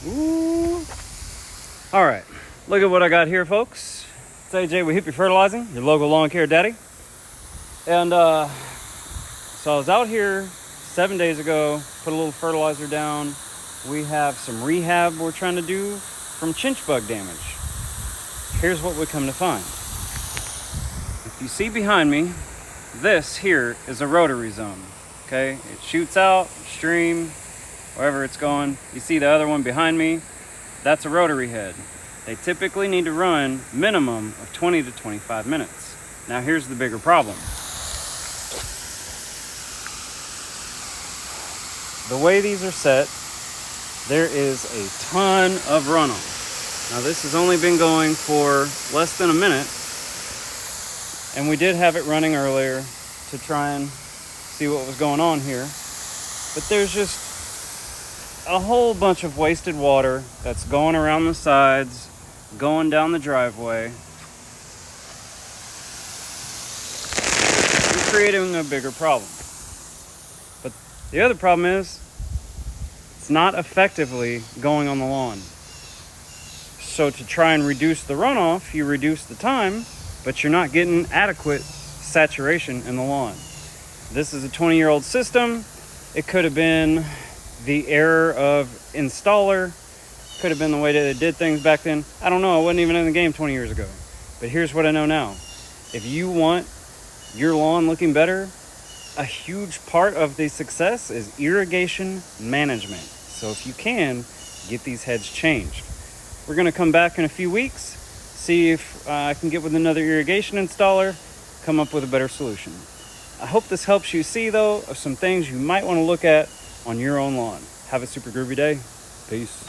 Ooh. All right, look at what I got here, folks. It's AJ with Hippie Fertilizing, your local lawn care daddy. And so I was out here 7 days ago, put a little fertilizer down. We have some rehab we're trying to do from chinch bug damage. Here's what we come to find. If you see behind me, this here is a rotary zone. Okay, it shoots out, stream, wherever it's going. You see the other one behind me? That's a rotary head. They typically need to run minimum of 20 to 25 minutes. Now here's the bigger problem. The way these are set, there is a ton of runoff. Now this has only been going for less than a minute, and we did have it running earlier to try and see what was going on here. But there's just a whole bunch of wasted water that's going around the sides, going down the driveway, and creating a bigger problem. But the other problem is it's not effectively going on the lawn. So to try and reduce the runoff, you reduce the time, but you're not getting adequate saturation in the lawn. This is a 20-year-old system. It could have been the error of installer, could have been the way that they did things back then. I don't know, I wasn't even in the game 20 years ago. But here's what I know now. If you want your lawn looking better, a huge part of the success is irrigation management. So if you can, get these heads changed. We're gonna come back in a few weeks, see if I can get with another irrigation installer, come up with a better solution. I hope this helps you see, though, of some things you might want to look at on your own lawn. Have a super groovy day. Peace.